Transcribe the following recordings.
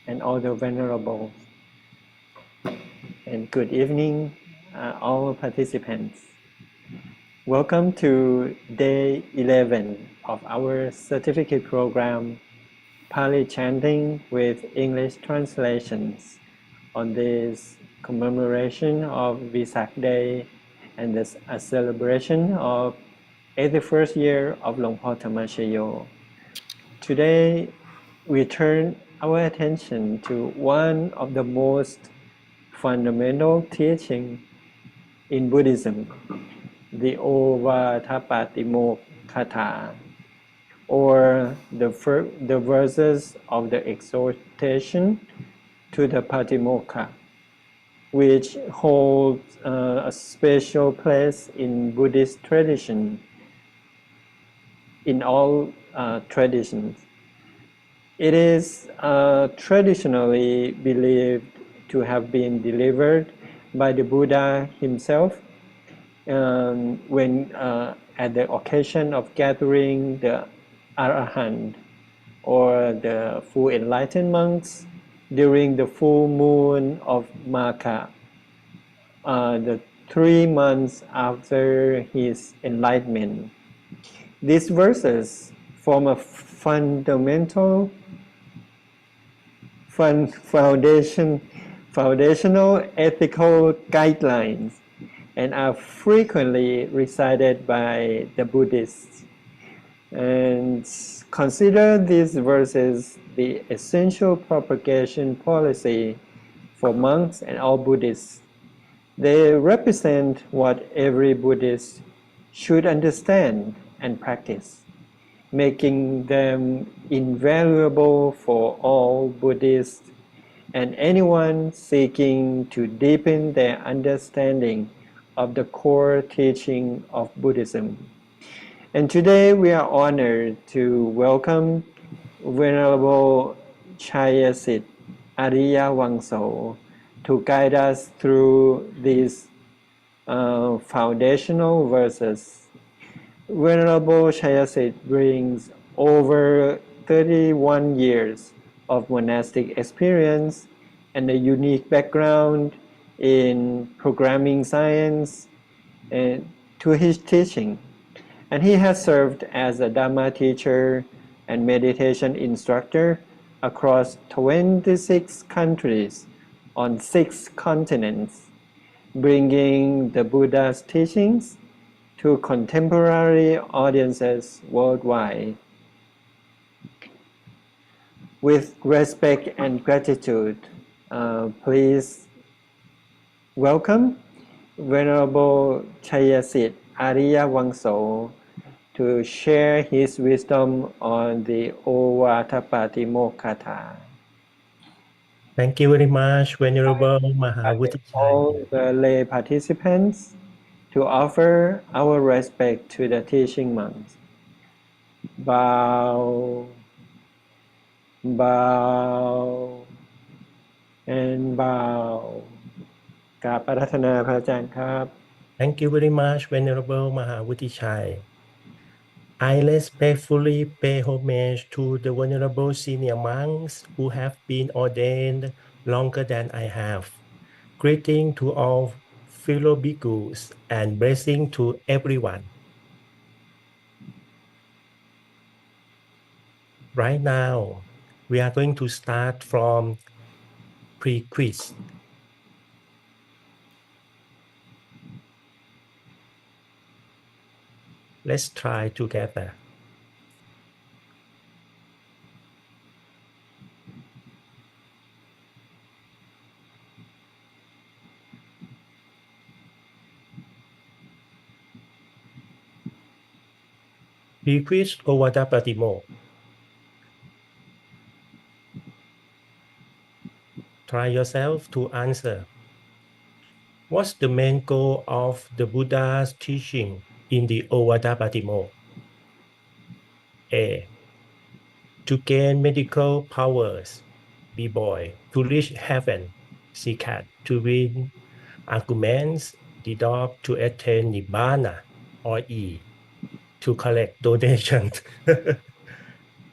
and all the venerables. And good evening, all participants. Welcome to day 11 of our certificate program, Pali Chanting with English translations on this commemoration of Vesak Day and this a celebration of 81st year of Long Po Tamashayo. Today, we turn our attention to one of the most fundamental teaching in Buddhism, the Ovadapatimokkha, or the verses of the exhortation to the Patimokkha, which holds a special place in Buddhist tradition, in all traditions. It is traditionally believed to have been delivered by the Buddha himself when at the occasion of gathering the Arahant or the full enlightened monks during the full moon of Magha, the 3 months after his enlightenment. These verses form a foundational ethical guidelines and are frequently recited by the Buddhists. And consider these verses the essential propagation policy for monks and all Buddhists. They represent what every Buddhist should understand and practice, making them invaluable for all Buddhists and anyone seeking to deepen their understanding of the core teaching of Buddhism. And today we are honored to welcome Venerable Chayasit Ariya Wangso to guide us through these foundational verses. Venerable Chayasit brings over 31 years of monastic experience and a unique background in programming science to his teaching. And he has served as a Dhamma teacher and meditation instructor across 26 countries on 6 continents, bringing the Buddha's teachings to contemporary audiences worldwide. With respect and gratitude, please welcome Venerable Chayasit Ariya Wangso to share his wisdom on the Ovadapatimokkha. Thank you very much, Venerable All Mahavutichai. the lay participants to offer our respect to the teaching monks. Bow, bow, and bow. กราบอาราธนาพระอาจารย์ครับ Thank you very much, Venerable Mahavutichai. I respectfully pay homage to the Venerable Senior Monks who have been ordained longer than I have. Greeting to all fellow bhikkhus and blessing to everyone. Right now, we are going to start from pre-quiz. Let's try together. Pre-quiz Ovadapatimokkha. Try yourself to answer. What's the main goal of the Buddha's teaching in the Ovadapatimokkha? A. To gain medical powers. B. Boy. To reach heaven. C. Cat. To win arguments. D. Dog. To attain Nibbana. Or E. To collect donations.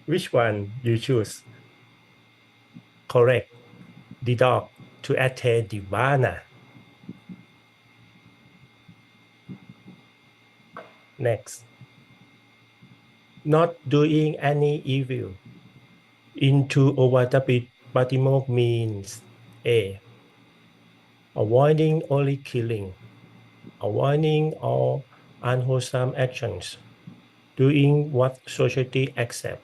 Which one you choose? Correct. The dog to attain nirvana. Next. Not doing any evil. Into Ovadapatimokkha means A. Avoiding only killing. Avoiding all unwholesome actions. Doing what society accepts.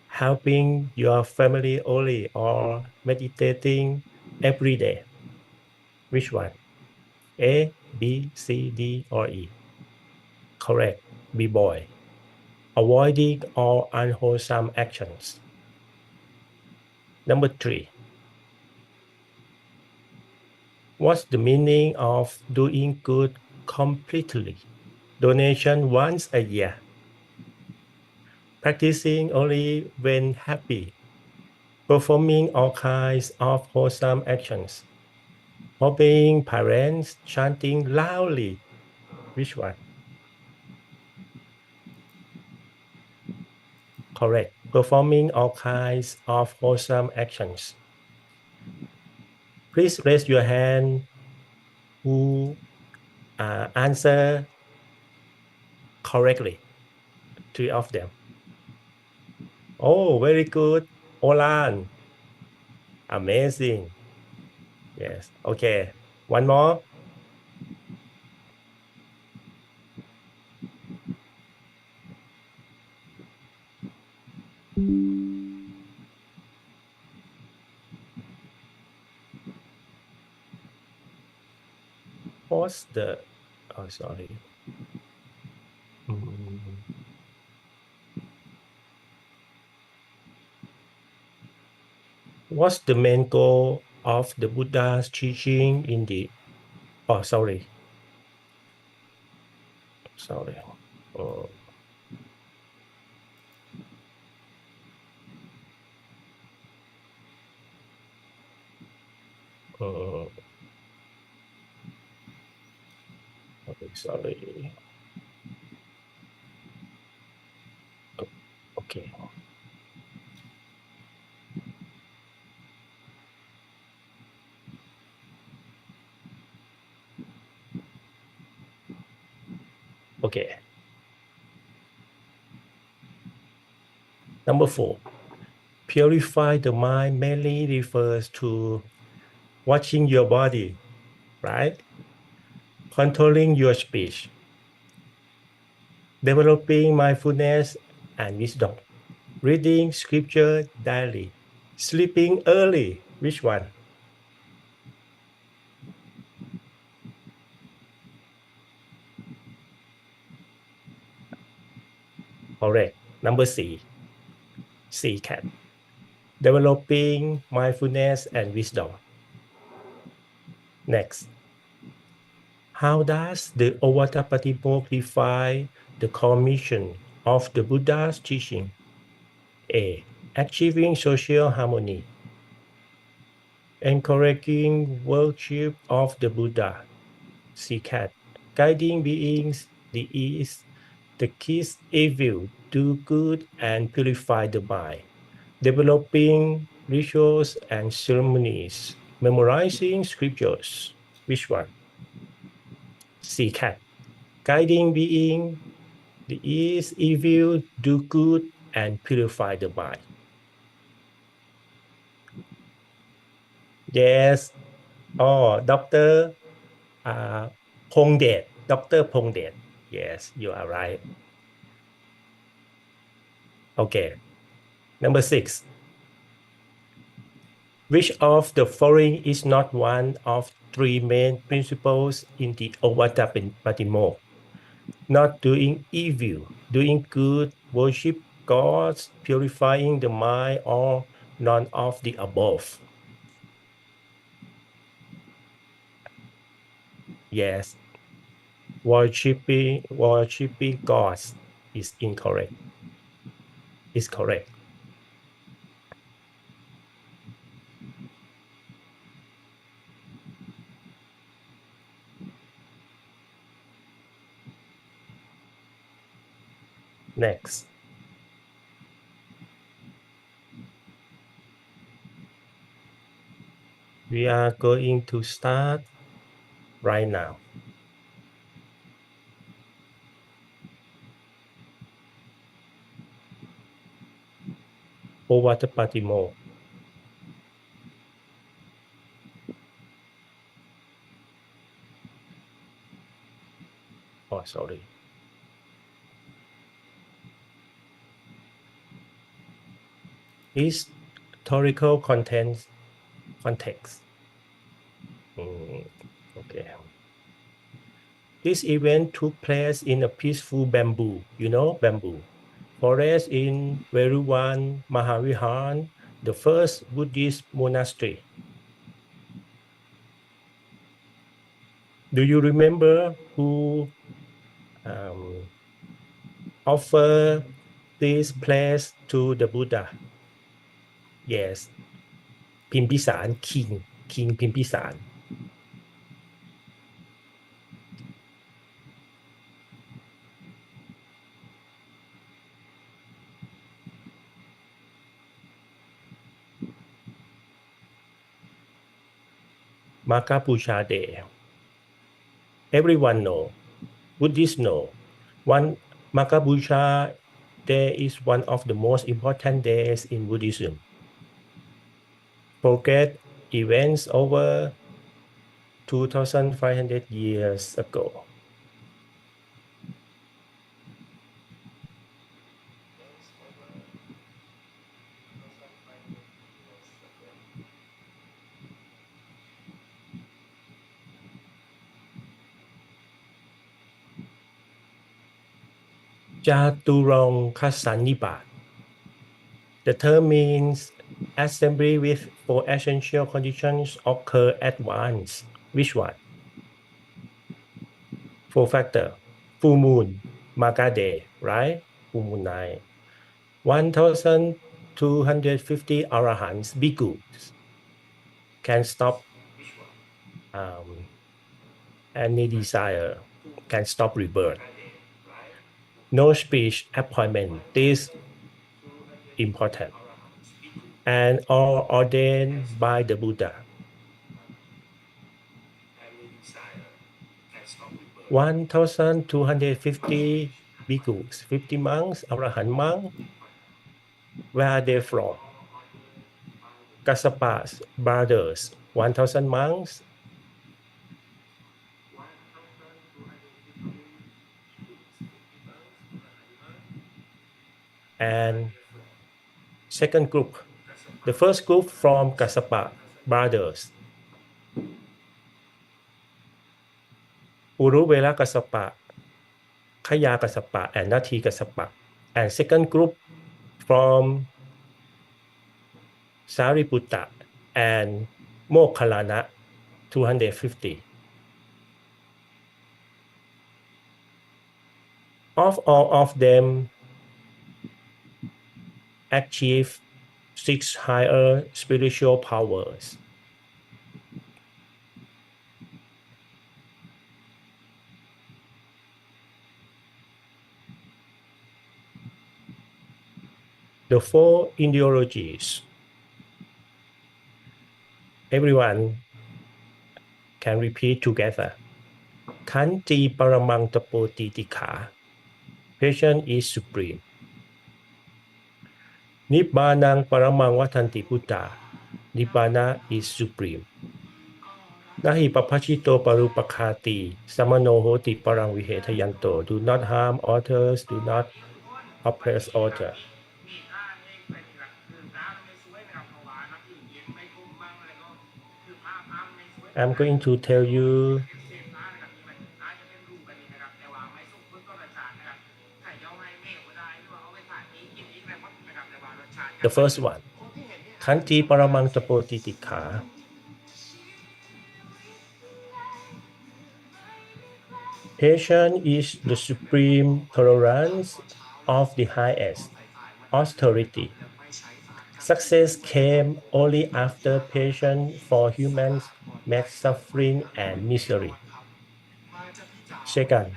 Helping your family only or meditating every day. Which one? A, B, C, D, or E? Correct. B, boy. Avoiding all unwholesome actions. Number 3. What's the meaning of doing good completely? Donation once a year. Practicing only when happy. Performing all kinds of wholesome actions. Obeying parents, chanting loudly. Which one? Correct. Performing all kinds of wholesome actions. Please raise your hand who answer correctly. 3 of them. Oh, very good. Olan. Amazing. Yes. Okay. One more. What's the... Oh, sorry. What's the main goal of the Buddha's teaching in the... Oh, sorry. Sorry. Okay, sorry. Okay. Okay. Number 4. Purify the mind mainly refers to watching your body, right? Controlling your speech, developing mindfulness and wisdom, reading scripture daily, sleeping early. Which one? Correct. Number C. C, cat. Developing mindfulness and wisdom. Next. How does the Ovadapatimokkha define the core mission of the Buddha's teaching? A. Achieving social harmony. Encouraging worship of the Buddha. C, cat. Guiding beings, the East, the kiss evil, do good and purify the mind. Developing rituals and ceremonies. Memorizing scriptures. Which one? C, cat. Guiding being, the East evil, do good and purify the mind. Yes. Oh, Dr. Pongdet. Dr. Pongdet. Yes, you are right. Okay. Number 6. Which of the following is not one of 3 main principles in the Ovadapatimokkha? Not doing evil, doing good, worship gods, purifying the mind, or none of the above? Yes. Worshipping gods is incorrect. Is correct. Next. We are going to start right now. Ovadapatimokkha. Oh, sorry. Historical context. Okay. This event took place in a peaceful bamboo, bamboo forest in Veruvan Mahavihar, the first Buddhist monastery. Do you remember who offered this place to the Buddha? Yes, Pimpisan, King Pimpisan. Maka Puja Day. Everyone know, Buddhists know. One Maka Puja Day is one of the most important days in Buddhism. Forget events over 2,500 years ago. Chaturangkasanipat. The term means assembly with four essential conditions occur at once. Which one? Four factor. Full moon, Maga day, right? Full moon night. 1,250 arahants, bhikkhus, can stop any desire, can stop rebirth. No speech appointment. This important. And all ordained by the Buddha. 1,250 bhikkhus, 50 monks, arahant monks. Where are they from? Kassapa's brothers, 1,000 monks. And second group, the first group from Kassapa brothers, Uruvela Kassapa, Kaya Kassapa, and Nati Kassapa. And second group from Sariputta and Mokkhalana, 250. Of all of them achieve 6 higher spiritual powers. The 4 ideologies. Everyone can repeat together. Kanti paramang tapotitikha. Patience is supreme. Nibbanang paramang vatanti Buddha. Nibbana is supreme. Nahi papachito parupakhati. Samano hoti parang vihetayanto. Do not harm others. Do not oppress others. I'm going to tell you the first one. Kanti paramang tapotitikha. Patience is the supreme tolerance of the highest austerity. Success came only after patience for humans met suffering and misery. Second,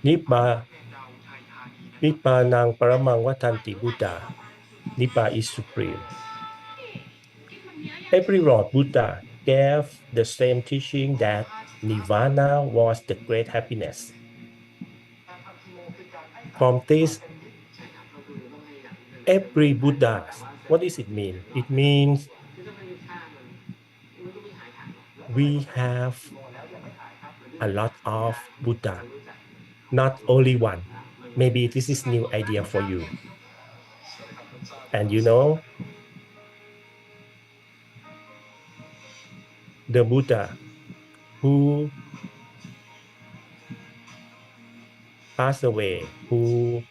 Nibbanang paramang vatanti Buddha. Nibbana is supreme. Every Lord Buddha gave the same teaching that nirvana was the great happiness. From this, every Buddha, what does it mean? It means we have a lot of Buddha, not only one. Maybe this is new idea for you. And you know, the Buddha who passed away, who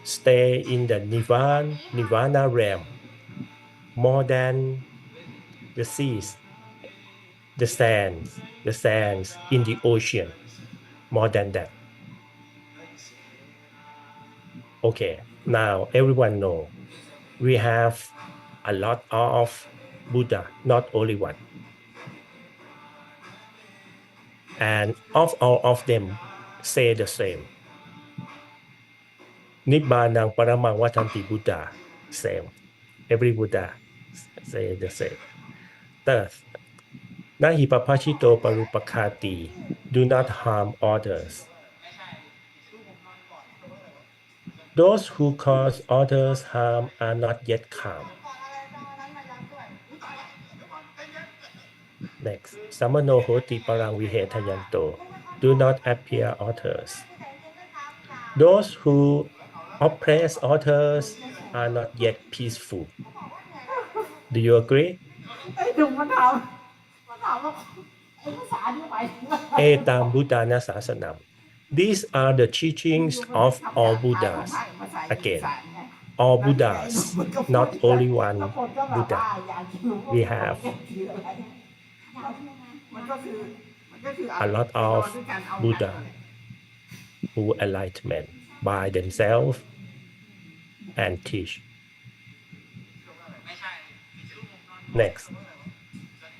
stay in the nirvana realm more than the seas, the sands in the ocean, more than that. Okay, now everyone know we have a lot of Buddha, not only one. And all of them say the same. Nibbanang paramang vatanti Buddha, same. Every Buddha say the same. Third, nahi papachito parupakati, do not harm others. Those who cause others harm are not yet calm. Next, samano hoti parang vihetayanto, do not appear others. Those who oppress others are not yet peaceful. Do you agree? Etam Buddhana Sasanam. These are the teachings of all Buddhas. Again, all Buddhas, not only one Buddha. We have a lot of Buddha who enlightenment by themselves and teach. Next,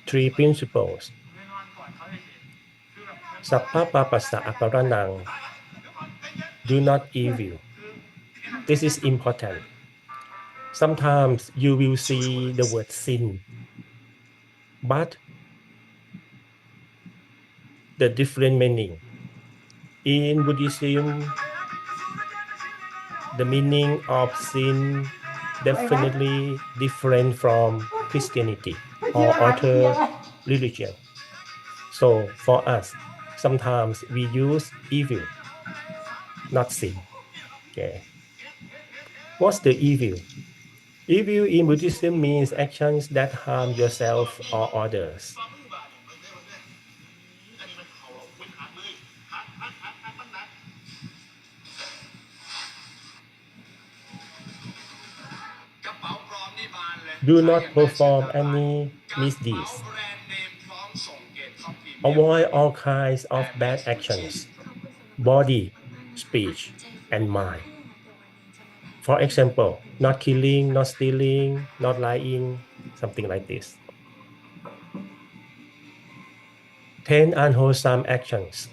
3 principles. Sappapapassa aparanang, do not evil. This is important. Sometimes you will see the word sin, but the different meaning. In Buddhism, the meaning of sin definitely different from Christianity or other religion. So for us, sometimes we use evil, not sin. Okay. What's the evil? Evil in Buddhism means actions that harm yourself or others. Do not perform any misdeeds. Avoid all kinds of bad actions, body, speech, and mind. For example, not killing, not stealing, not lying, something like this. 10 unwholesome actions,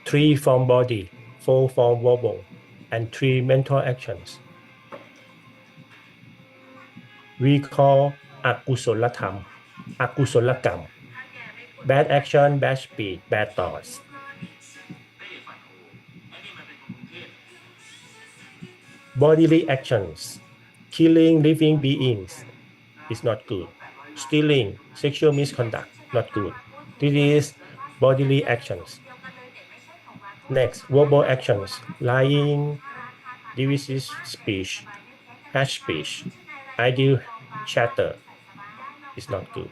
3 from body, 4 from verbal, and 3 mental actions. We call akusolatham, akusolakam, bad action, bad speech, bad thoughts. Bodily actions, killing living beings is not good. Stealing, sexual misconduct, not good. This is bodily actions. Next, verbal actions, lying, divisive speech, harsh speech, idle chatter is not good.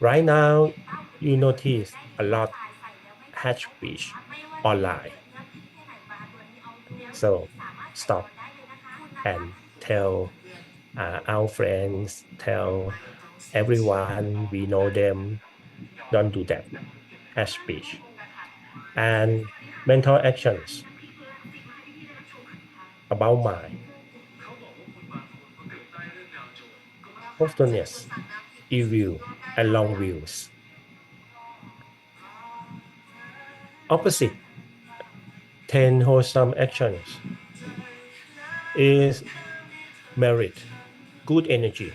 Right now, you notice a lot harsh speech or lie. So stop and tell our friends, tell everyone we know them, don't do that. Harsh speech. And mental actions about mind. Hopefulness, evil, and long views. Opposite, 10 wholesome actions is merit, good energy.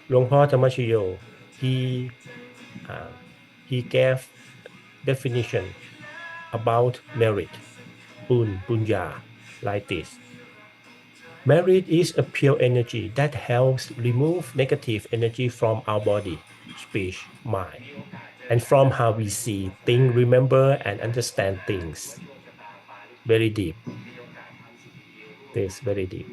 หลวงพ่อธรรมชโย he gave definition about merit, punya, like this. Merit is a pure energy that helps remove negative energy from our body, speech, mind, and from how we see, think, remember, and understand things. Very deep. This very deep.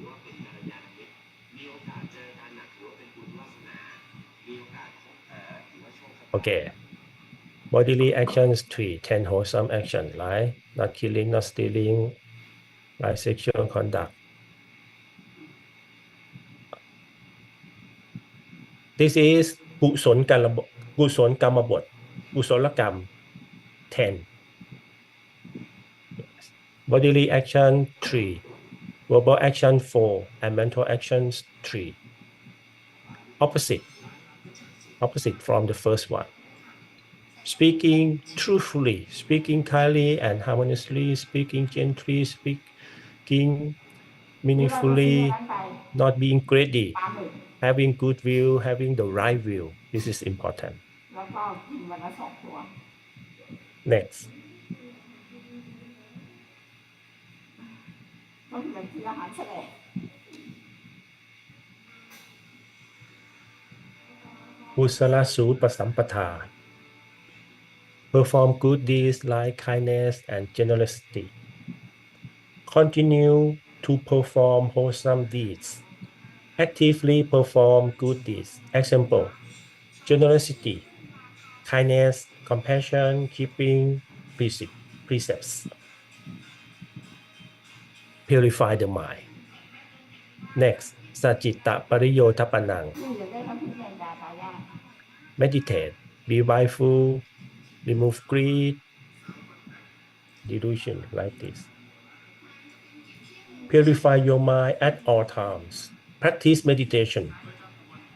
Okay. Bodily actions 3, 10 wholesome actions, like not killing, not stealing, like sexual conduct. This is กุศลกรรมบท กุศลกรรม 10. Bodily action 3, verbal action 4, and mental actions 3. Opposite from the first one. Speaking truthfully, speaking kindly and harmoniously, speaking gently, speaking meaningfully, not being greedy, having good will, having the right will. This is important. Next. Kusala Sutra Sampatha. Perform good deeds like kindness and generosity. Continue to perform wholesome deeds. Actively perform good deeds. Example, generosity, kindness, compassion, keeping precepts. Purify the mind. Next, Sacitta Pariyotapanang. Meditate, be mindful, remove greed, delusion, like this. Purify your mind at all times. Practice meditation,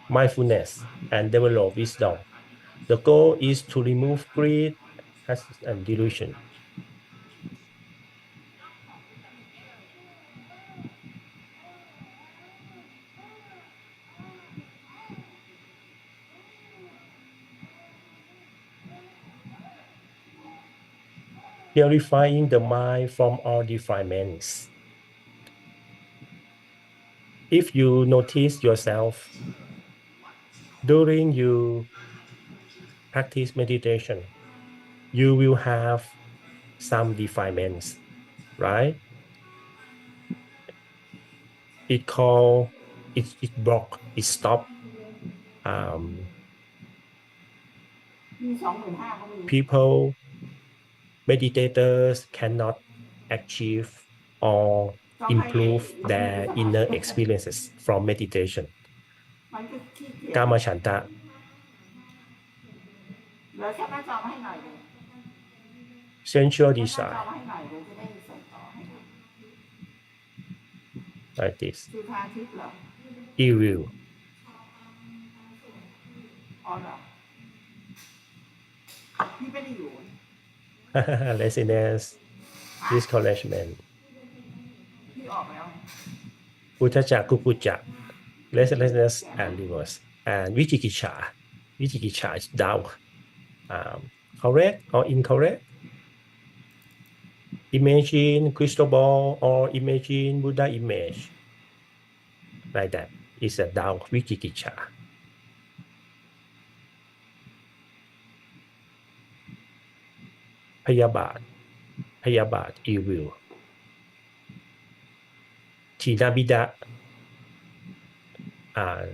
mindfulness, and develop wisdom. The goal is to remove greed and delusion. Purifying the mind from all defilements. If you notice yourself during you practice meditation, you will have some defilements, right? It block, it stop. People, meditators cannot achieve or improve their inner experiences from meditation. Kama Chanta. Sensual desire. Like this. Evil. Laziness, discouragement. Uttaja kukuja, restlessness and reverse. And Vichikicha. Vichikicha is doubt. Correct or incorrect? Imagine crystal ball or imagine Buddha image. Like that. It's a doubt, Vichikicha. Payabad, evil. Tinamida,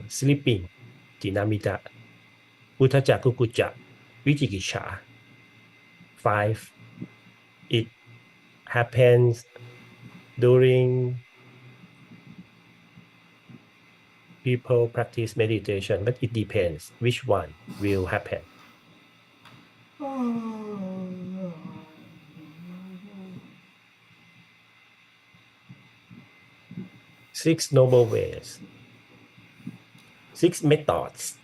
sleeping, Tinamida. Uttaja kukuja, Vichikicha. 5. It happens during people practice meditation, but it depends which one will happen. Six noble ways. 6 methods.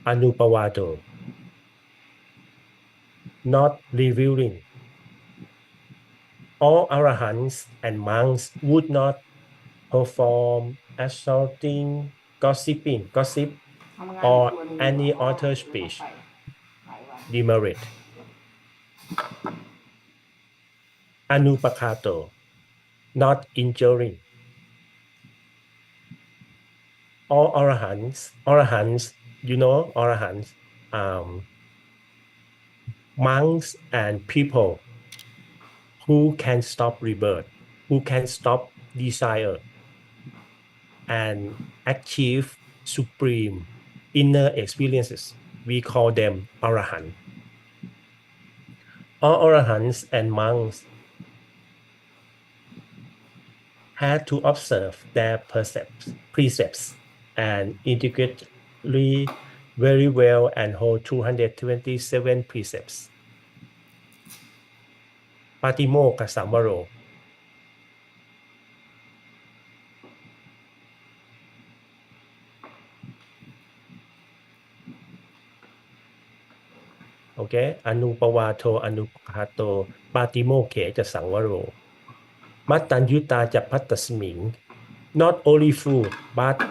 Anupawado. Not revealing. All arahants and monks would not perform assaulting, gossip, or any other speech demerit. Anupakato, not injuring. All arahants, you know, arahants, monks and people who can stop rebirth, who can stop desire and achieve supreme inner experiences. We call them arahant. All arahants and monks had to observe their precepts and integrally very well and hold 227 precepts. Patimokkha Samvaro. Okay, Anupawato Anupahato Patimokkhe ja Sangvaro. Mattanyuta ja Pattasming. Not only food, but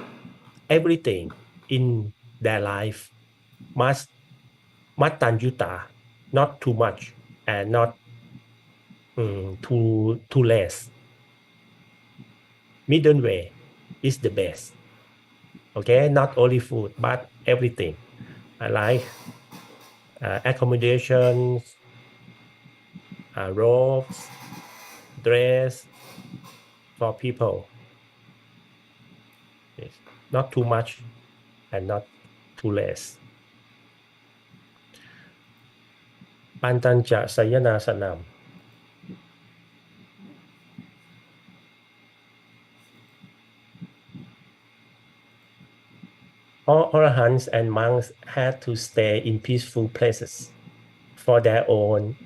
everything in their life must Mattanyuta, not too much and not too less. Middle way is the best. Okay, not only food, but everything. I like accommodations, robes, dress for people. Yes. Not too much and not too less. Pantanja Sayanasanam. All arahants and monks had to stay in peaceful places for their own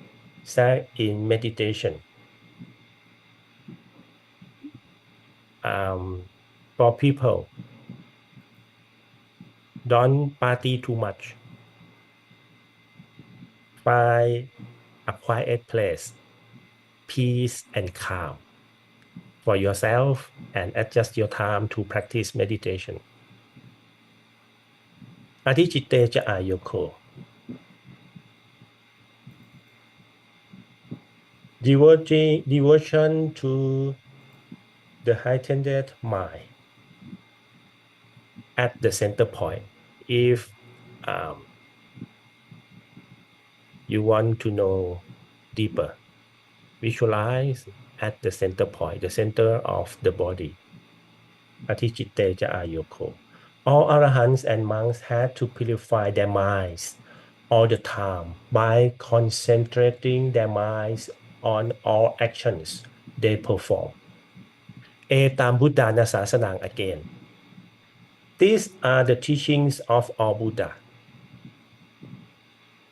sake in meditation. For people, don't party too much. Find a quiet place, peace and calm for yourself and adjust your time to practice meditation. Adichitte ja ayoko. Devotion to the heightened mind at the center point. If you want to know deeper, visualize at the center point, the center of the body. Adichitte ja ayoko. All arahants and monks had to purify their minds all the time by concentrating their minds on all actions they perform. Etam Buddhana Sasanang again. These are the teachings of all Buddha.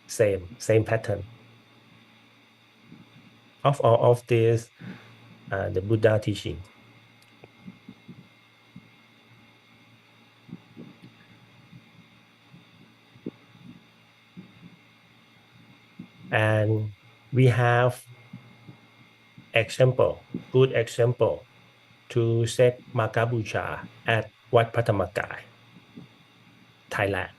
Same pattern. Of all of these are the Buddha teaching. And we have good example to set Makabucha at Wat Patamakkha, Thailand.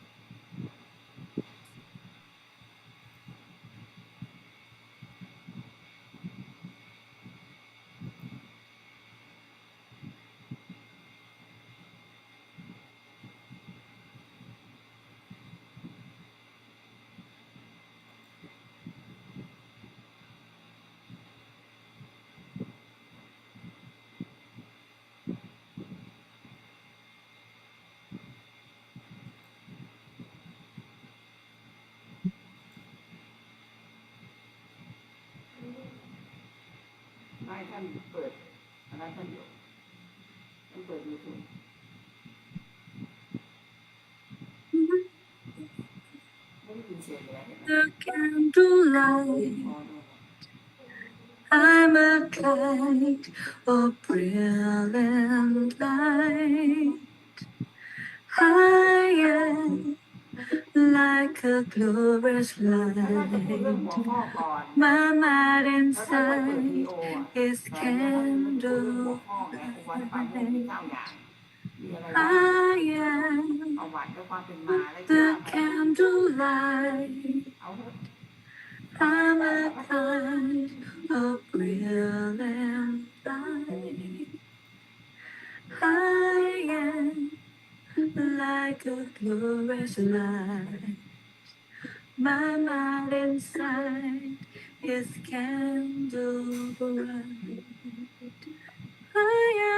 The candlelight, I'm a kite of brilliant light. I am like a glorious light. My mind inside is candlelight. I am the candlelight. I'm a kind of brilliant light. I am like a glorious light. My mind inside is candle bright. I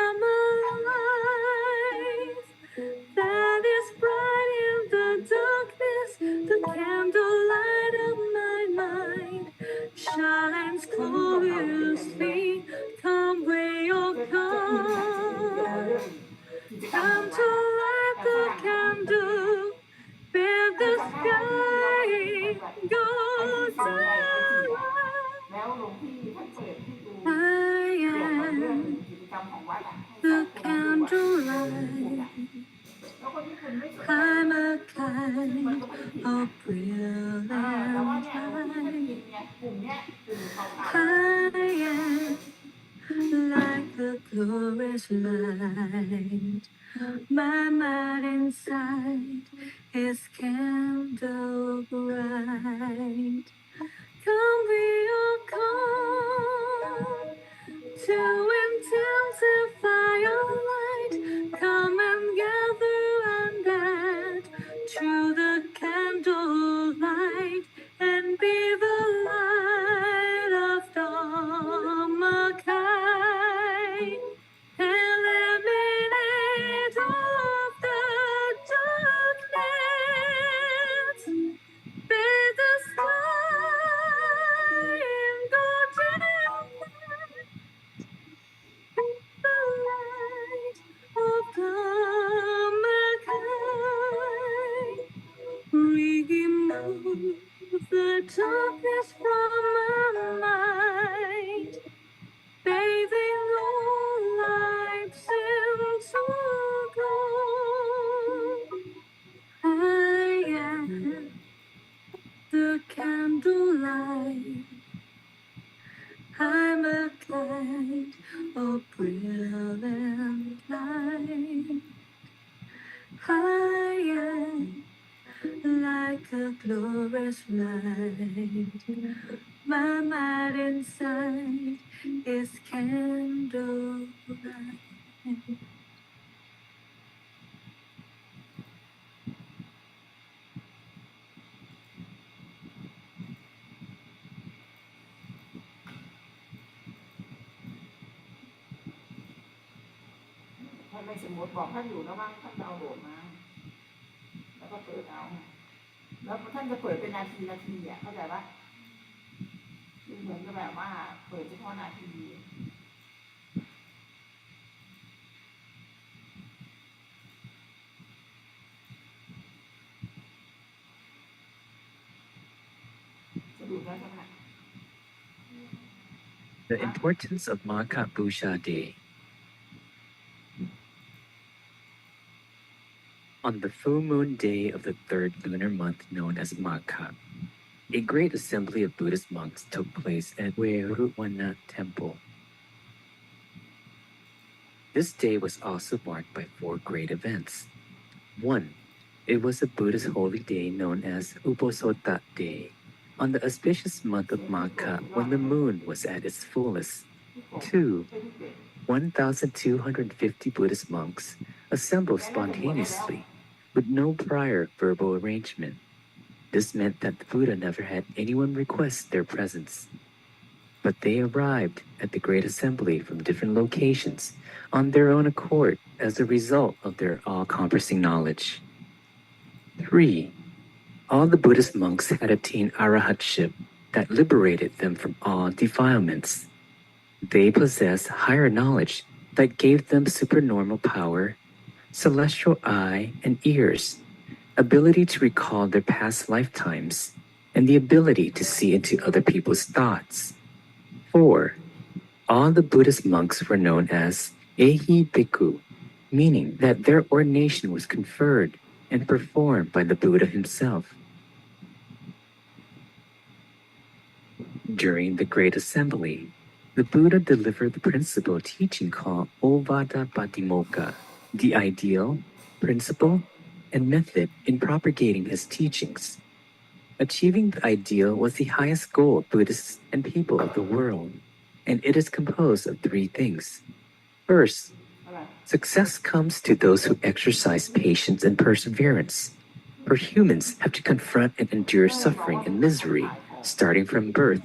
am alive that is bright in the darkness. The candlelight of my mind shines gloriously. Come where you come. Come to light the candle. Where the sky goes down. I am the candlelight. I'm a kind of brilliant light. I am like a glorious light. My mind inside is candle bright. Come we all come to intensify your light. Come and gather and add to the candlelight and be the light of Dhammakai. Eliminate all of the darkness. May the sky go down. The light of Dhammakai. Remove the darkness from my mind. Bathing all lights into gold. I am the candlelight. I'm a kind of brilliant light. I am like a glorious light. My mind inside is candle bright. ในสมุดบอกท่านอยู่นะว่าท่านดาวน์โหลดมาแล้วก็เปิดเอาแล้วท่านจะเปิดเป็นนาทีอ่ะเข้าใจปะเหมือนกับแบบว่าเปิดเฉพาะนาทีจะดูได้ไหม The importance of Magha Busha Day. On the full moon day of the third lunar month known as Magha, a great assembly of Buddhist monks took place at Veruwana Temple. This day was also marked by 4 great events. 1. It was a Buddhist holy day known as Uposota Day, on the auspicious month of Magha when the moon was at its fullest. 2. 1,250 Buddhist monks assembled spontaneously with no prior verbal arrangement. This meant that the Buddha never had anyone request their presence. But they arrived at the great assembly from different locations on their own accord as a result of their all-encompassing knowledge. 3. All the Buddhist monks had attained arahatship that liberated them from all defilements. They possessed higher knowledge that gave them supernormal power, celestial eye and ears, ability to recall their past lifetimes, and the ability to see into other people's thoughts. 4. All the Buddhist monks were known as Ehi Bhikkhu, meaning that their ordination was conferred and performed by the Buddha himself. During the Great Assembly, the Buddha delivered the principal teaching called Ovadapatimokkha, the ideal, principle, and method in propagating his teachings. Achieving the ideal was the highest goal of Buddhists and people of the world, and it is composed of three things. First, success comes to those who exercise patience and perseverance. For humans have to confront and endure suffering and misery, starting from birth.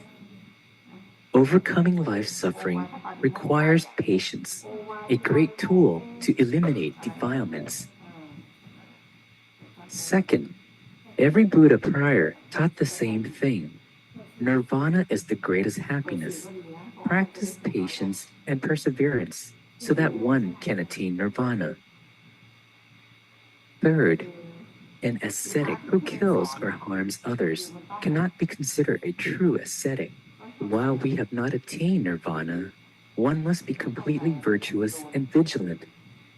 Overcoming life's suffering requires patience, a great tool to eliminate defilements. Second, every Buddha prior taught the same thing. Nirvana is the greatest happiness. Practice patience and perseverance so that one can attain nirvana. Third, an ascetic who kills or harms others cannot be considered a true ascetic. While we have not attained nirvana, one must be completely virtuous and vigilant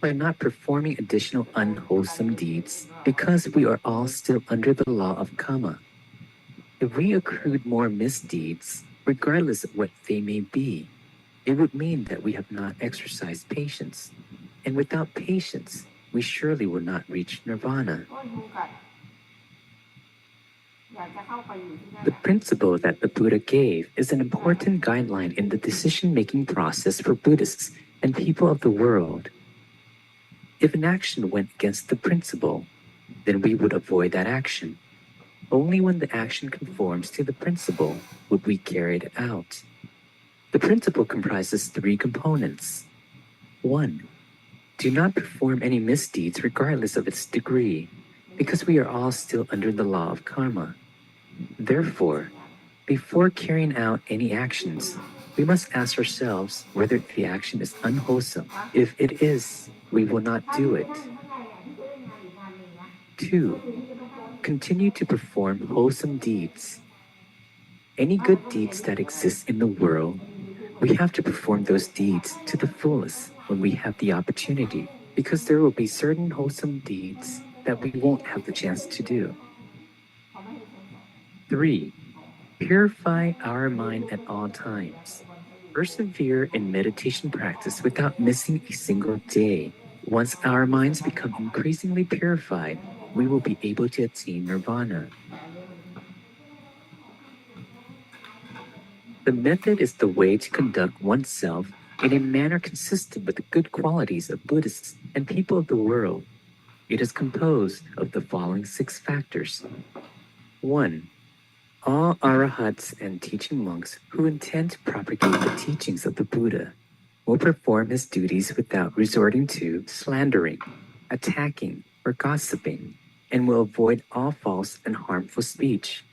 by not performing additional unwholesome deeds because we are all still under the law of karma. If we accrued more misdeeds, regardless of what they may be, it would mean that we have not exercised patience. And without patience, we surely will not reach nirvana. The principle that the Buddha gave is an important guideline in the decision-making process for Buddhists and people of the world. If an action went against the principle, then we would avoid that action. Only when the action conforms to the principle would we carry it out. The principle comprises three components. 1. Do not perform any misdeeds regardless of its degree, because we are all still under the law of karma. Therefore, before carrying out any actions, we must ask ourselves whether the action is unwholesome. If it is, we will not do it. 2. Continue to perform wholesome deeds. Any good deeds that exist in the world, we have to perform those deeds to the fullest when we have the opportunity, because there will be certain wholesome deeds that we won't have the chance to do. 3. Purify our mind at all times. Persevere in meditation practice without missing a single day. Once our minds become increasingly purified, we will be able to attain nirvana. The method is the way to conduct oneself in a manner consistent with the good qualities of Buddhists and people of the world. It is composed of the following 6 factors. 1. All arahats and teaching monks who intend to propagate the teachings of the Buddha will perform his duties without resorting to slandering, attacking, or gossiping, and will avoid all false and harmful speech.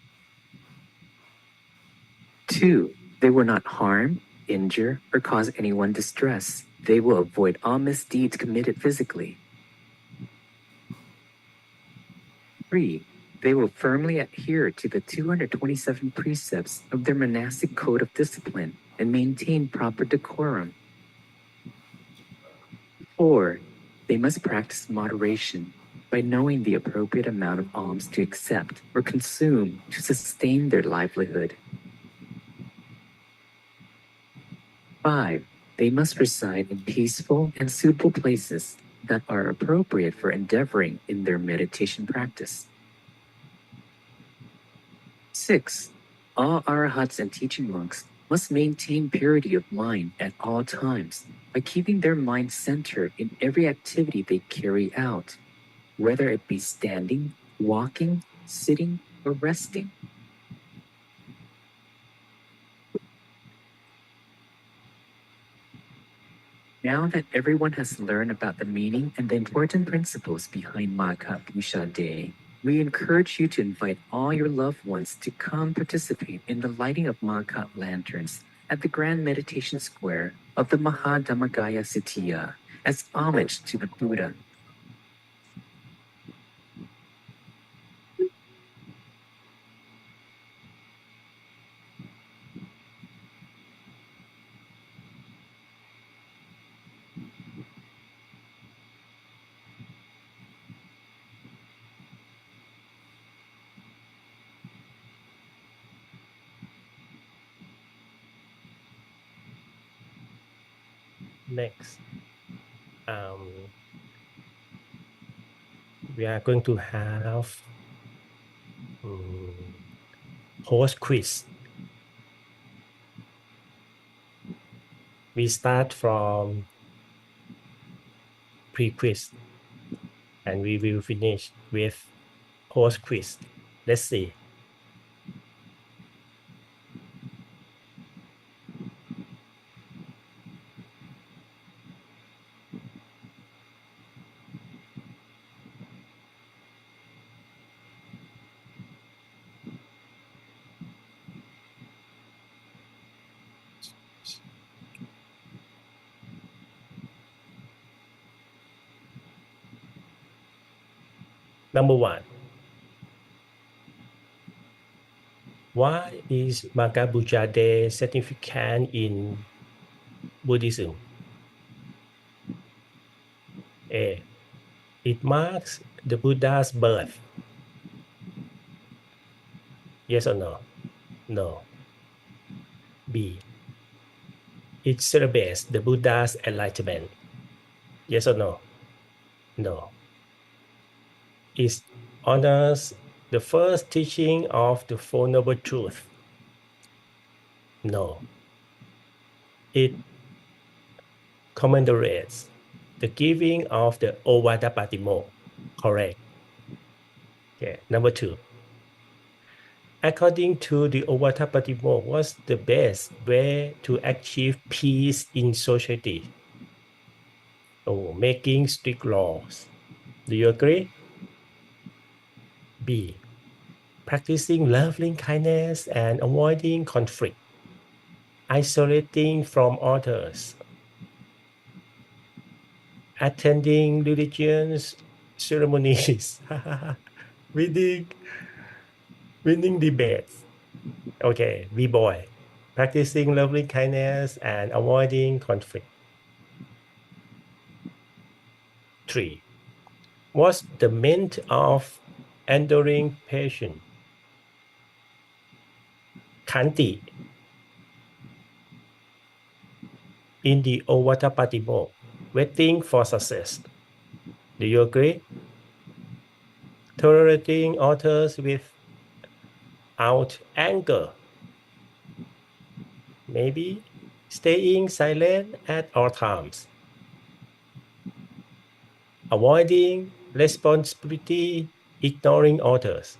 2. They will not harm, injure, or cause anyone distress. They will avoid all misdeeds committed physically. 3. They will firmly adhere to the 227 precepts of their monastic code of discipline and maintain proper decorum. 4. They must practice moderation by knowing the appropriate amount of alms to accept or consume to sustain their livelihood. 5. They must reside in peaceful and suitable places that are appropriate for endeavoring in their meditation practice. 6. All arahats and teaching monks must maintain purity of mind at all times by keeping their mind centered in every activity they carry out, whether it be standing, walking, sitting, or resting. Now that everyone has learned about the meaning and the important principles behind Magha Pusha Day, we encourage you to invite all your loved ones to come participate in the lighting of Magha lanterns at the Grand Meditation Square of the Mahadhammagaya Sitiya as homage to the Buddha. Next, we are going to have host quiz. We start from pre-quiz and we will finish with post quiz. Let's see. Number 1. Why is Magabuja Day significant in Buddhism? A. It marks the Buddha's birth. Yes or no? No. B. It celebrates the Buddha's enlightenment. Yes or no? No. It honors the first teaching of the Four Noble Truths. No. It commemorates the giving of the Ovadapatimokkha. Correct. Okay. Number 2. According to the Ovadapatimokkha, what's the best way to achieve peace in society? Oh, making strict laws. Do you agree? B. Practicing loving kindness and avoiding conflict. Isolating from others. Attending religious ceremonies. winning debates. Okay, B-boy. Practicing loving kindness and avoiding conflict. 3. What's the meaning of enduring patience? Khanti. In the Ovadapatimokkha, waiting for success. Do you agree? Tolerating others without anger. Maybe staying silent at all times. Avoiding responsibility, ignoring others.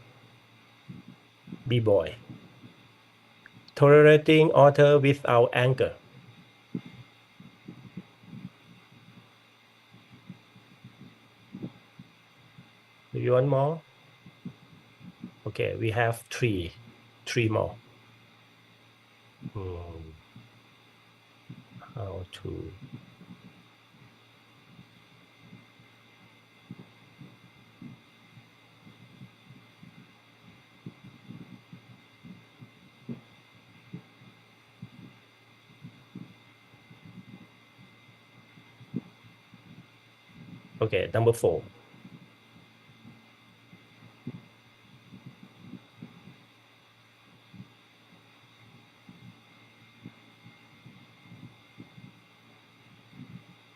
B-boy. Tolerating others without anger. Do you want more? Okay, we have three more. How to Okay, number 4.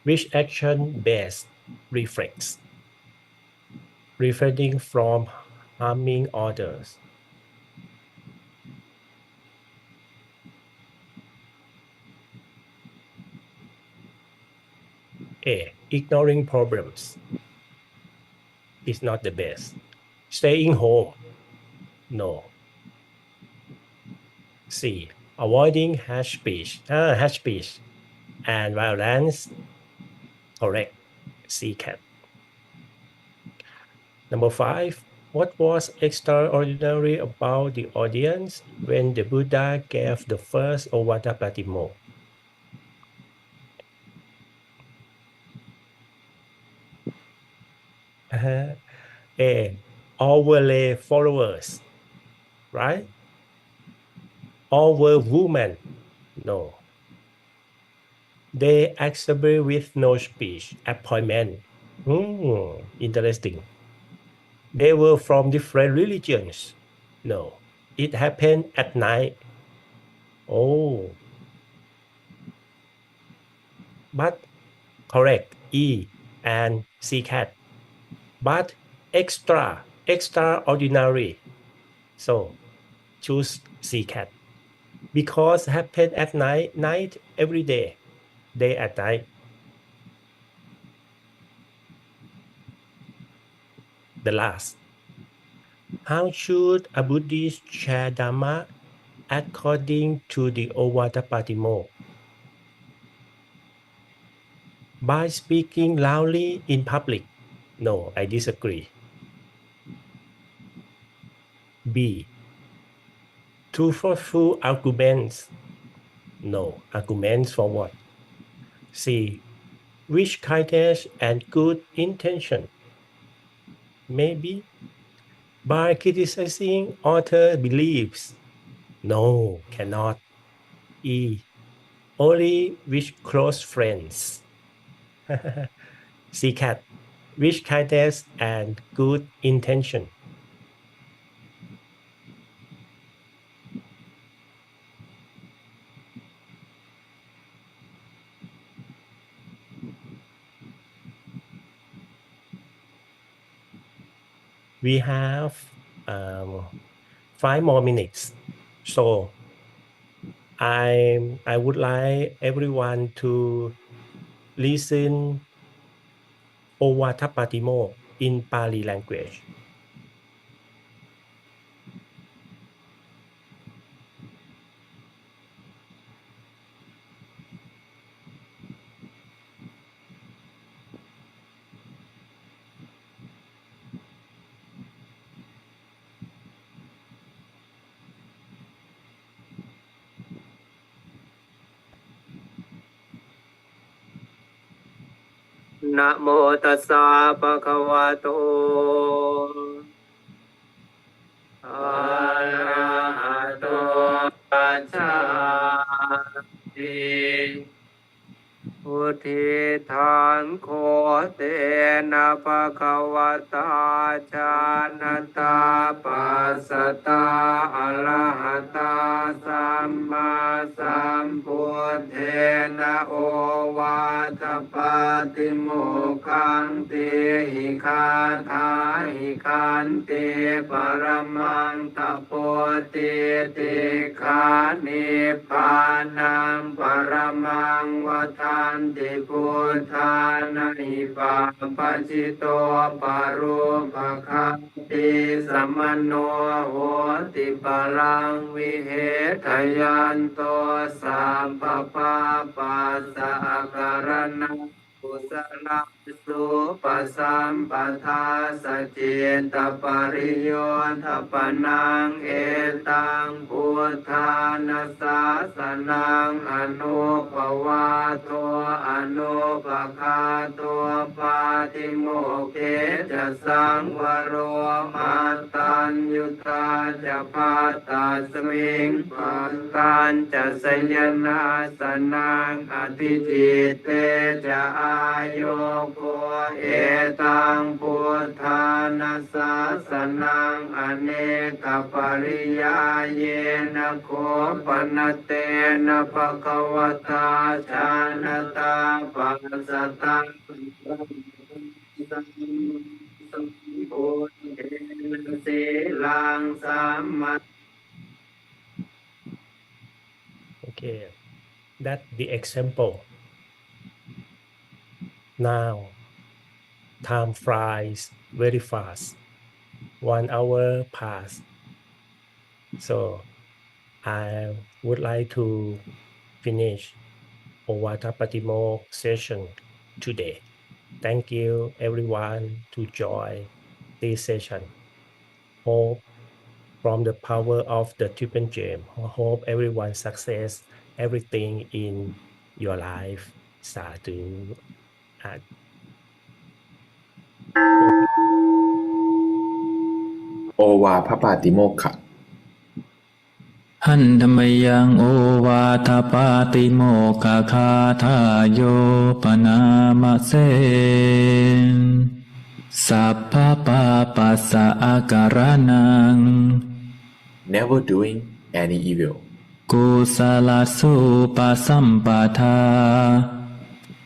Which action best reflects? Refraining from harming others. A. Ignoring problems is not the best. Staying home. No. C. Avoiding hate speech and violence. Correct. C cat. Number 5. What was extraordinary about the audience when the Buddha gave the first Ovadapatimokkha? A. All were lay followers, right? All were women. No. They accepted with no speech appointment. Interesting. They were from different religions. No. It happened at night. Oh. But correct. E and C cat. But extraordinary. So choose CCAT. Because happen at night every day at night. The last. How should a Buddhist share Dhamma according to the Ovadapatimokkha? By speaking loudly in public? No, I disagree. B. Truthful arguments? No, arguments for what? C. With kindness and good intention? Maybe. By criticizing author beliefs? No, cannot. E. Only with close friends. CCAT. With kindness and good intention. We have 5 more minutes. So I would like everyone to listen Ovadapatimokkha in Pali language.นะโมตัสสะภะคะวะโตอะระหะโตสัมมาสัมพุทธัสสะพุทธิทานโคเตนะภะคะวะตาชานะตาปัสสตาอะระหะตาสัมมาสัมพุทเทนะโอวาทปาติโมกขังติหิคาถาหิคันติปรมังตโพติติขานิพพานังปรมังวัฏันติพุทธานาหิปัปปจิโตปารุปคันติสัมมโนโหติปรังวิเหทยันโตสัมปปาปัสสะการนังกุศลสุปสัมปทาสจิตปริโยทัปนังเอตังพุทธานาสาสนังอนุปวาโทอนุปคาโตปาติโมกเขจะสังวโรมาตัญยุตาจะพาตาสมิงปัตตัญจะสยนาสนังอธิจิตเตจะอายุโกเอตังพุทธานาสาสนังอเนกปริยาเยนะโคปนเตนะภะคะวตาชานตาปัสสตาสัมพุทเทนะสีลังสัมมา Okay, that's the example. Now, time flies very fast. 1 hour passed. So, I would like to finish Ovadapatimokkha session today. Thank you everyone to join this session. Hope from the power of the Triple Gem. Hope everyone success everything in your life. Sadhu. โอวาทปาติโมกขะ หันธรรมยังโอวาทปาติโมกขคาทาโยปนามะเสสัพพปาปัสสะอาการนัง never doing any evil กุศลสุปสัมปทา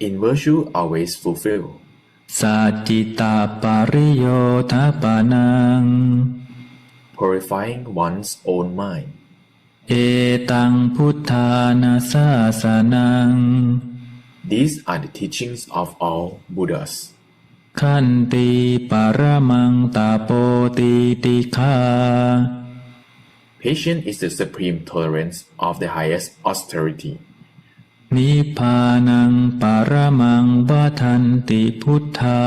in virtue always fulfill สัจจิตาปริโยทปานัง purifying one's own mind. เอตังพุทธานาสาสนัง These are the teachings of all Buddhas. ขันติปรมังตาโปติติฆา Patience is the supreme tolerance of the highest austerity. นิพพานังปรมังวทันติพุทธา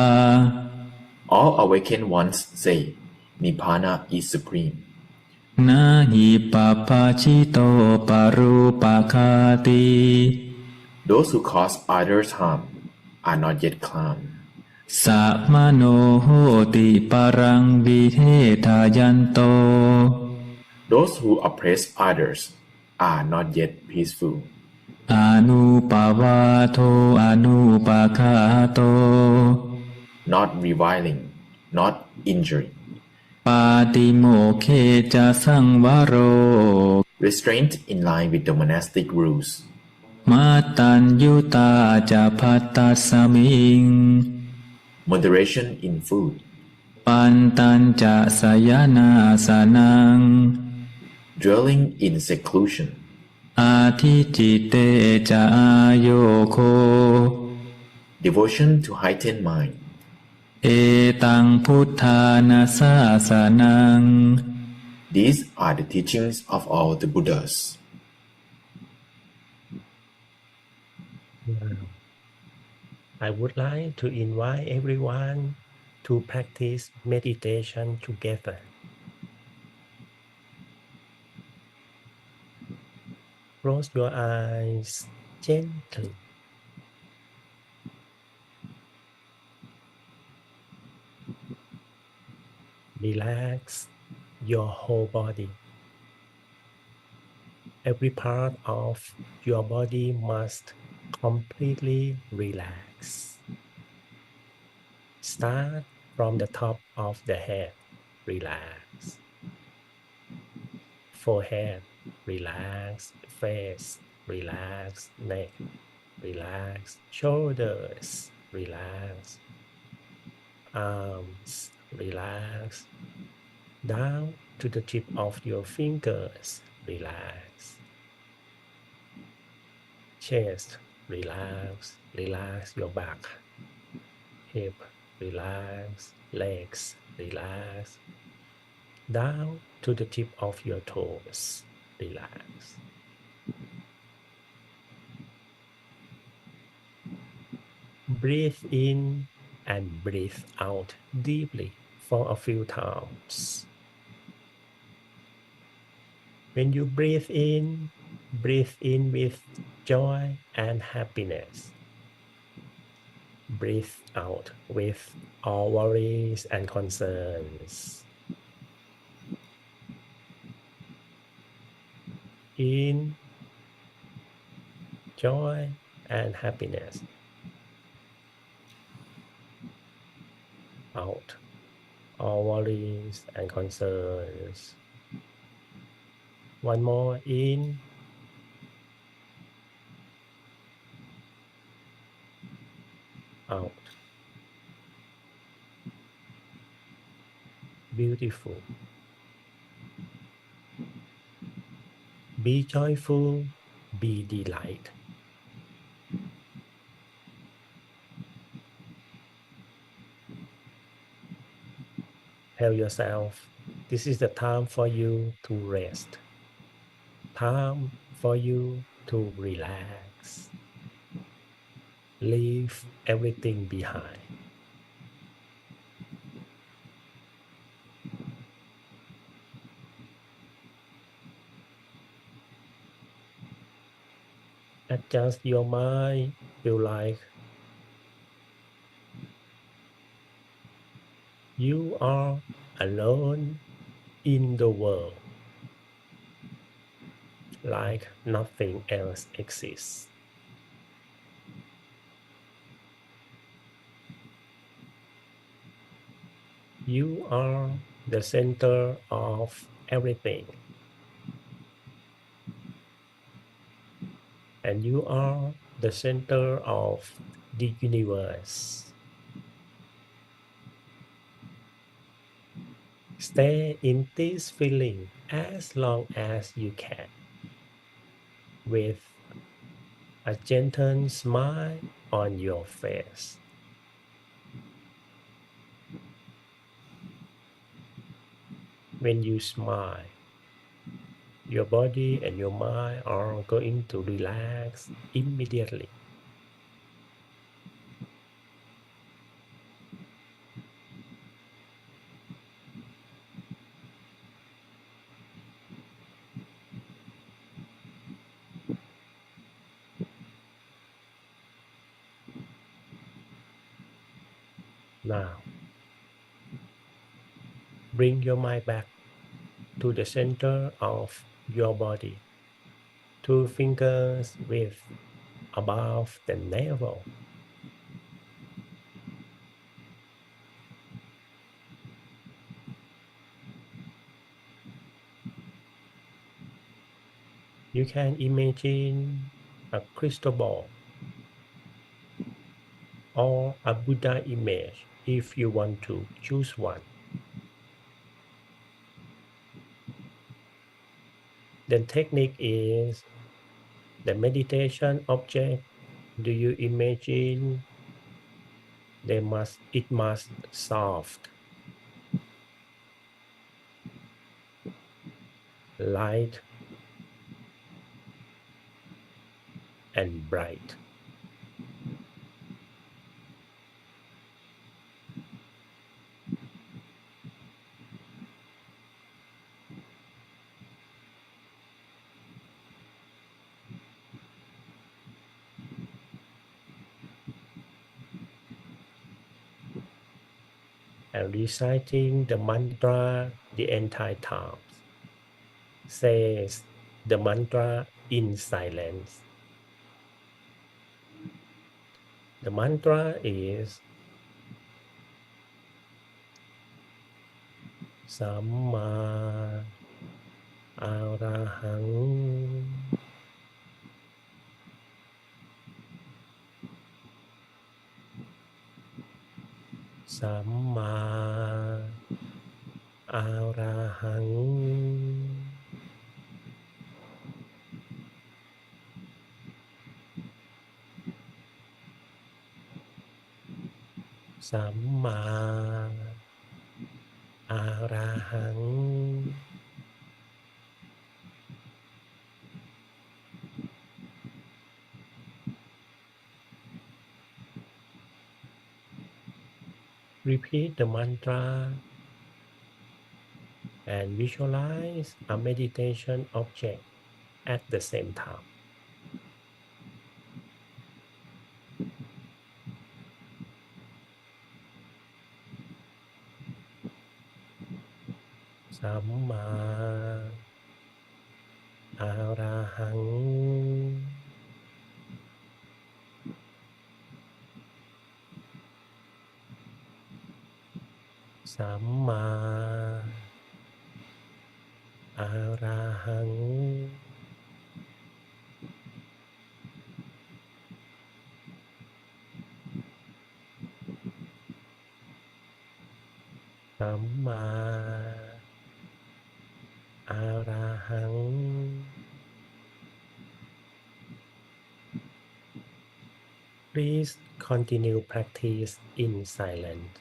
All awakened ones say, Nibbana is supreme. นาหิปปาชิโตปรูปคาติ Those who cause others harm are not yet calm. สัมมโนโหติปรังวิเททายันโต Those who oppress others are not yet peaceful. อนุปวาโทอนุปคาโต Not reviling, not injuring. ปาติโมกเขจะสังวโร Restraint in line with the monastic rules. มาตัญยุตาจะพัตตสมิง Moderation in food. ปันตัญจะสยนาสนัง Dwelling in seclusion. อาทิจิเตจะอาโยโค Devotion to heightened mind. เอตังพุทธานาสาสนัง These are the teachings of all the Buddhas. I would like to invite everyone to practice meditation together. Close your eyes gently. Relax your whole body. Every part of your body must completely relax. Start from the top of the head. Relax. Forehead. Relax. Face. Relax. Neck. Relax. Shoulders. Relax. Arms. Relax. Down to the tip of your fingers. Relax. Chest. Relax. Relax your back. Hip. Relax. Legs. Relax. Down to the tip of your toes. Relax. Breathe in and breathe out deeply for a few times. When you breathe in with joy and happiness. Breathe out with all worries and concerns. In joy and happiness. Out all worries and concerns. One more in. Out. Beautiful. Be joyful, be delight. Tell yourself, this is the time for you to rest. Time for you to relax. Leave everything behind. Adjust your mind. Feel like you are alone in the world, like nothing else exists. You are the center of everything, and you are the center of the universe. Stay in this feeling as long as you can with a gentle smile on your face. When you smile, your body and your mind are going to relax immediately. Now, bring your mind back to the center of your body. 2 fingers width above the navel. You can imagine a crystal ball or a Buddha image if you want to choose one. The technique is the meditation object. Do you imagine it must soft, light, and bright. And reciting the mantra the entire time. Says the mantra in silence. The mantra is Samma Arahang. Samma Arahang. Samma Arahang. Repeat the mantra and visualize a meditation object at the same time. Samma Arahang. Samma Arahang. Samma Arahang. Please continue practice in silence.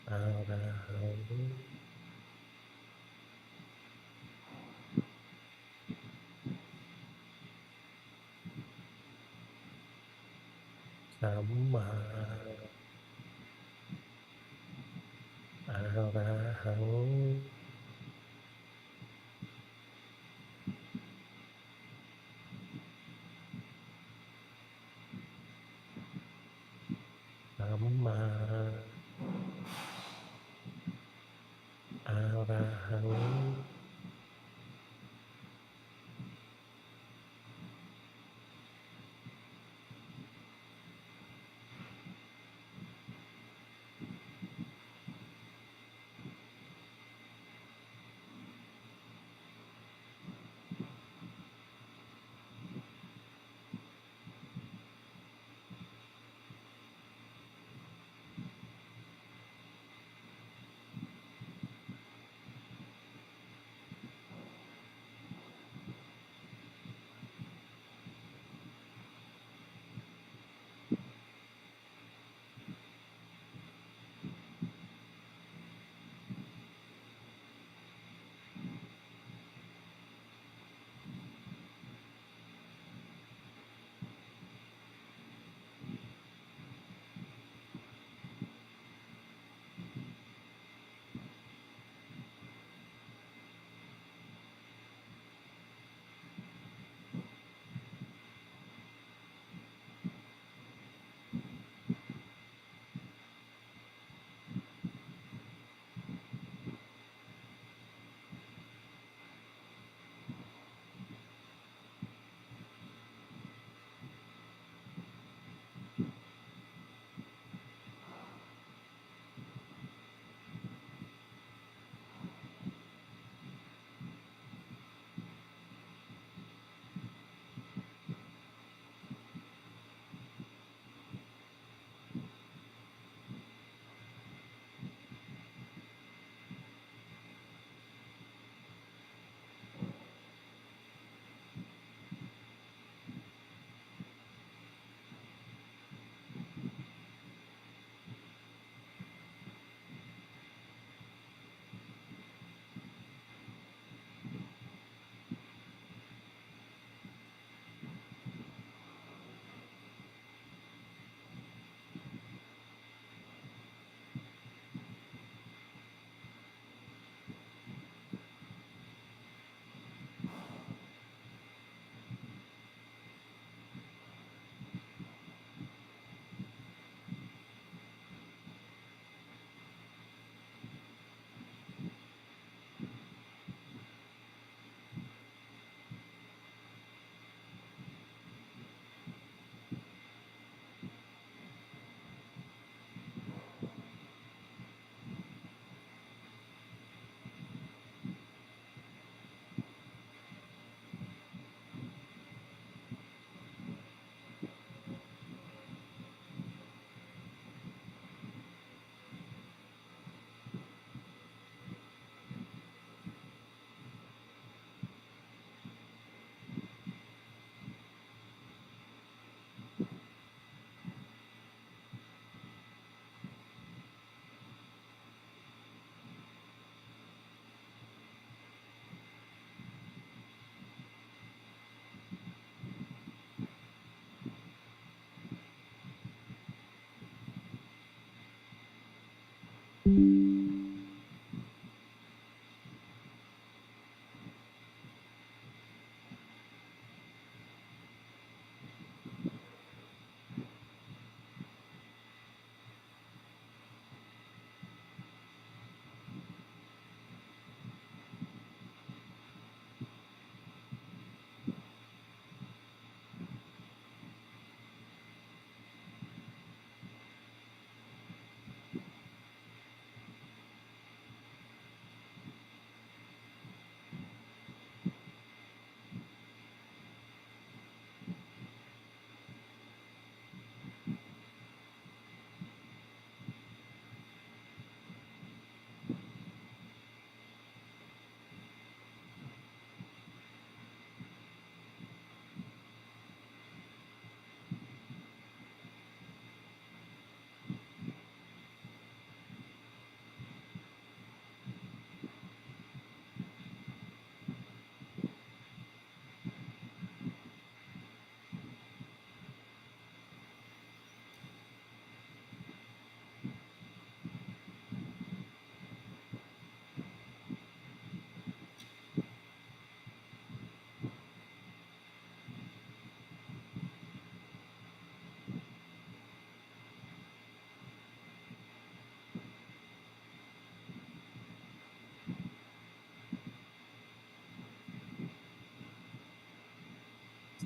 อะระหังสัมมาอะระหังสัมมาอะระหัง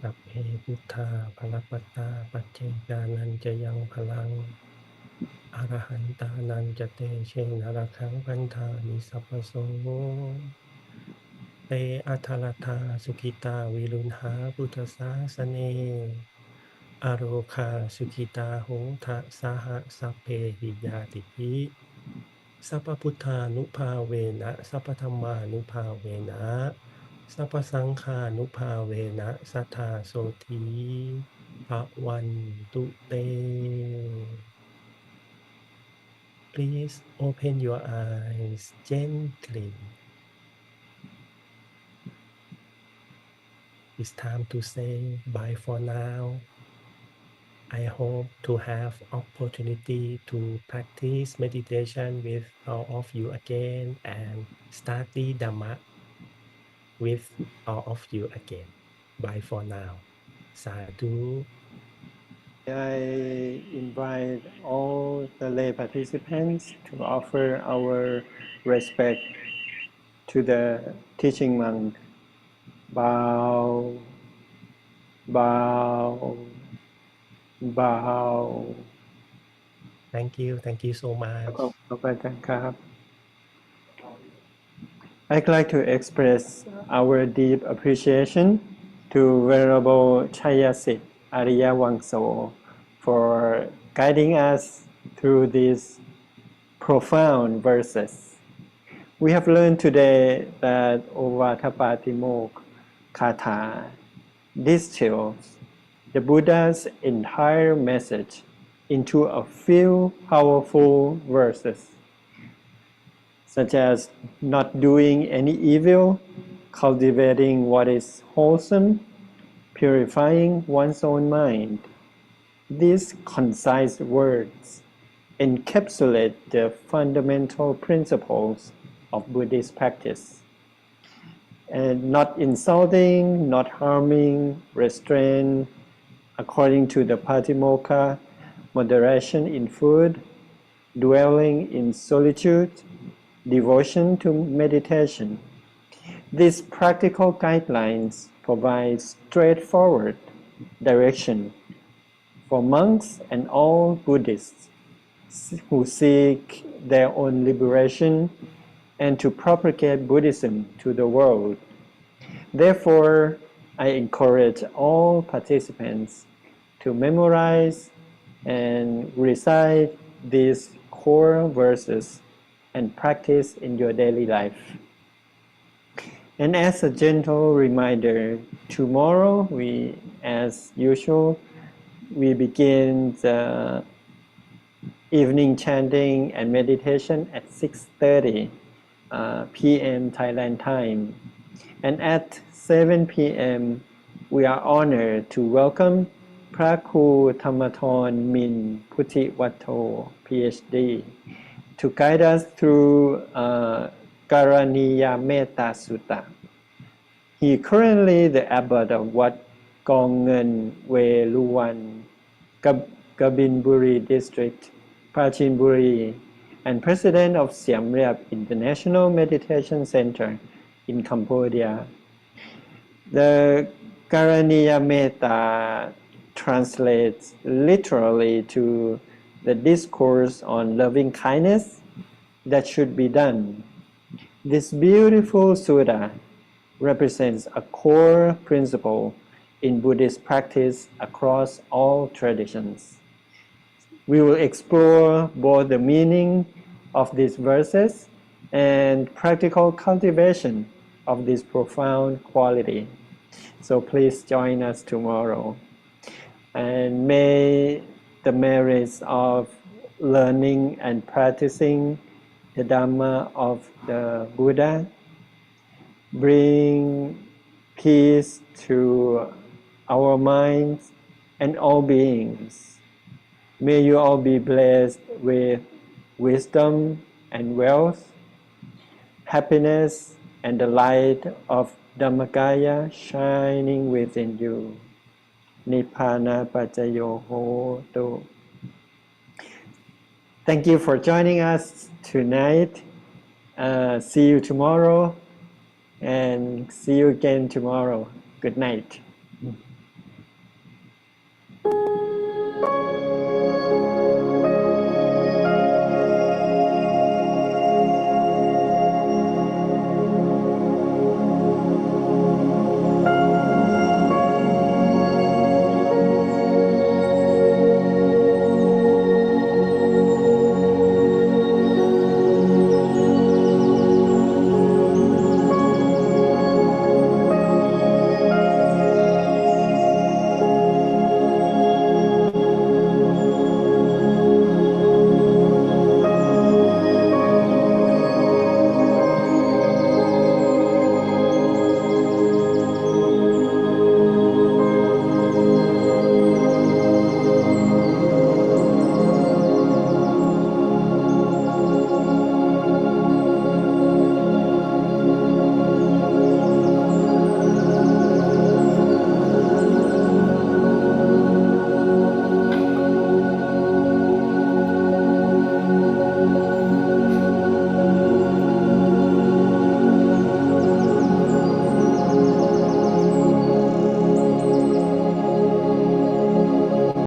สัพเพพุทธาภลปัตตาปัจเจกานันจะยังพลังอรหันตานันจะเตเชนระคังพันธามิสัพพโสเตอัทรธาสุขิตาวิรุณหาพุทธศาสเนอโรคาสุขิตาโหทะสหสัพเพหิยาติภิสัพพพุทธานุภาเวนะสัพพธัมมานุภาเวนะสัพพสังฆานุภาเวนะสัทธาโสธีภวันตุเต Please open your eyes gently. It's time to say bye for now. I hope to have opportunity to practice meditation with all of you again and study Dhamma with all of you again. Bye for now. Sadhu. I invite all the lay participants to offer our respect to the teaching monk. Bow, bow, bow. Thank you so much. ขอบคุณครับ I'd like to express our deep appreciation to Venerable Chayasit Arya Wangso for guiding us through these profound verses. We have learned today that Ovadapatimokkha distills the Buddha's entire message into a few powerful verses, such as not doing any evil, cultivating what is wholesome, purifying one's own mind. These concise words encapsulate the fundamental principles of Buddhist practice. And not insulting, not harming, restraint, according to the Patimokkha, moderation in food, dwelling in solitude, devotion to meditation. These practical guidelines provide straightforward direction for monks and all Buddhists who seek their own liberation and to propagate Buddhism to the world. Therefore, I encourage all participants to memorize and recite these core verses and practice in your daily life. And as a gentle reminder, tomorrow as usual, we begin the evening chanting and meditation at 6:30 p.m. Thailand time. And at 7 p.m. we are honored to welcome พระครูธรรมธรมินพุทธิวัฒโธ PhD to guide us through Karaniya Metta Sutta. He currently the abbot of Wat Kong Ngen Weluwan, Kabinburi District, Prachinburi, and president of Siem Reap International Meditation Center in Cambodia. The Karaniya Metta translates literally to the discourse on loving kindness that should be done. This beautiful sutta represents a core principle in Buddhist practice across all traditions. We will explore both the meaning of these verses and practical cultivation of this profound quality. So please join us tomorrow. And may the merits of learning and practicing the Dhamma of the Buddha bring peace to our minds and all beings. May you all be blessed with wisdom and wealth, happiness, and the light of Dhammakaya shining within you. Nibbana Pacayo Hotu. Thank you for joining us tonight. See you tomorrow and see you again tomorrow. Good night.